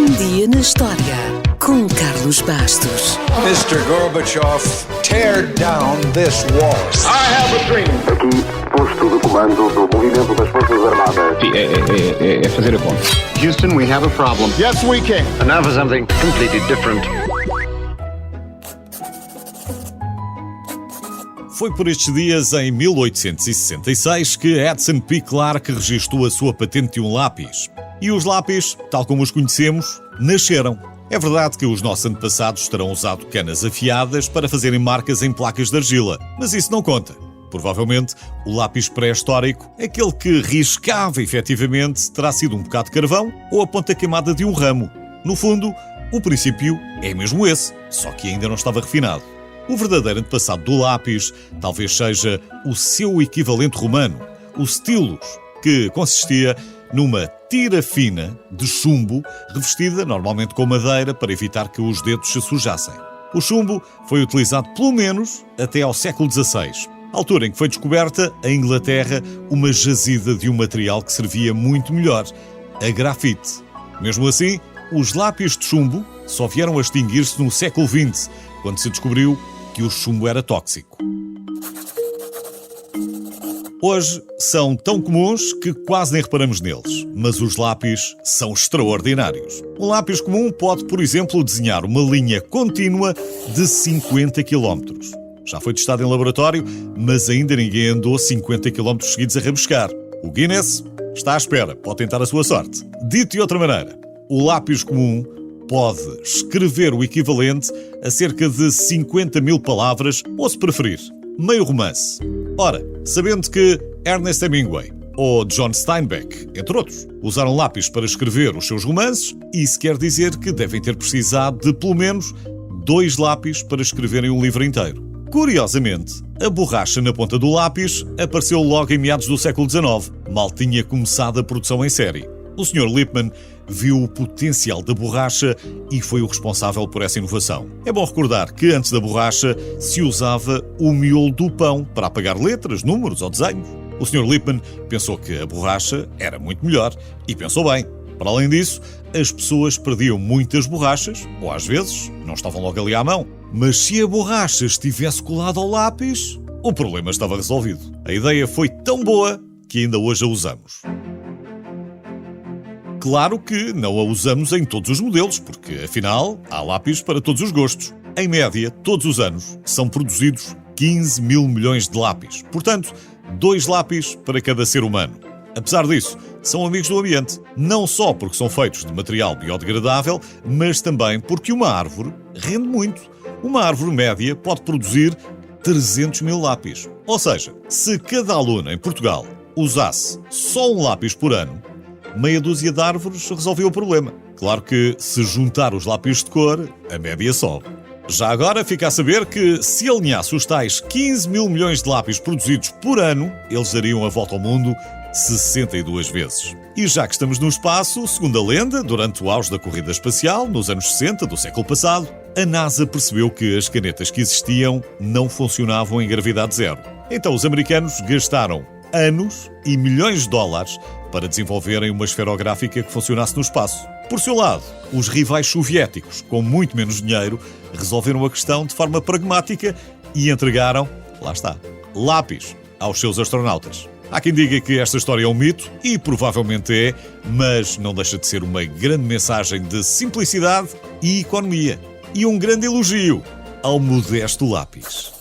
Um dia na história com Carlos Bastos. Mr. Gorbachev, tear down this wall. I have a dream. Aqui, posto de comando do movimento das Forças Armadas. É fazer a conta. Houston, we have a problem. Yes, we can. And now for something completely different. Foi por estes dias, em 1866, que Edson P. Clark registrou a sua patente de um lápis. E os lápis, tal como os conhecemos, nasceram. É verdade que os nossos antepassados terão usado canas afiadas para fazerem marcas em placas de argila, mas isso não conta. Provavelmente, o lápis pré-histórico, aquele que riscava efetivamente, terá sido um bocado de carvão ou a ponta queimada de um ramo. No fundo, o princípio é mesmo esse, só que ainda não estava refinado. O verdadeiro antepassado do lápis talvez seja o seu equivalente romano, o stylus, que consistia numa tira fina de chumbo revestida normalmente com madeira para evitar que os dedos se sujassem. O chumbo foi utilizado pelo menos até ao século XVI, altura em que foi descoberta em Inglaterra uma jazida de um material que servia muito melhor, a grafite. Mesmo assim, os lápis de chumbo só vieram a extinguir-se no século XX, quando se descobriu que o chumbo era tóxico. Hoje são tão comuns que quase nem reparamos neles, mas os lápis são extraordinários. Um lápis comum pode, por exemplo, desenhar uma linha contínua de 50 km. Já foi testado em laboratório, mas ainda ninguém andou 50 km seguidos a rabiscar. O Guinness está à espera, pode tentar a sua sorte. Dito de outra maneira, o lápis comum pode escrever o equivalente a cerca de 50 mil palavras, ou se preferir, meio romance. Ora, sabendo que Ernest Hemingway ou John Steinbeck, entre outros, usaram lápis para escrever os seus romances, isso quer dizer que devem ter precisado de pelo menos 2 lápis para escreverem um livro inteiro. Curiosamente, a borracha na ponta do lápis apareceu logo em meados do século XIX, mal tinha começado a produção em série. O Sr. Lippmann viu o potencial da borracha e foi o responsável por essa inovação. É bom recordar que antes da borracha se usava o miolo do pão para apagar letras, números ou desenhos. O Sr. Lippmann pensou que a borracha era muito melhor e pensou bem. Para além disso, as pessoas perdiam muitas borrachas, ou às vezes não estavam logo ali à mão. Mas se a borracha estivesse colada ao lápis, o problema estava resolvido. A ideia foi tão boa que ainda hoje a usamos. Claro que não a usamos em todos os modelos, porque, afinal, há lápis para todos os gostos. Em média, todos os anos, são produzidos 15 mil milhões de lápis. Portanto, 2 lápis para cada ser humano. Apesar disso, são amigos do ambiente. Não só porque são feitos de material biodegradável, mas também porque uma árvore rende muito. Uma árvore média pode produzir 300 mil lápis. Ou seja, se cada aluno em Portugal usasse só um lápis por ano, meia dúzia de árvores resolveu o problema. Claro que, se juntar os lápis de cor, a média sobe. Já agora fica a saber que, se alinhasse os tais 15 mil milhões de lápis produzidos por ano, eles dariam a volta ao mundo 62 vezes. E já que estamos no espaço, segundo a lenda, durante o auge da corrida espacial, nos anos 60 do século passado, a NASA percebeu que as canetas que existiam não funcionavam em gravidade zero. Então os americanos gastaram anos e milhões de dólares para desenvolverem uma esferográfica que funcionasse no espaço. Por seu lado, os rivais soviéticos, com muito menos dinheiro, resolveram a questão de forma pragmática e entregaram, lá está, lápis aos seus astronautas. Há quem diga que esta história é um mito, e provavelmente é, mas não deixa de ser uma grande mensagem de simplicidade e economia. E um grande elogio ao modesto lápis.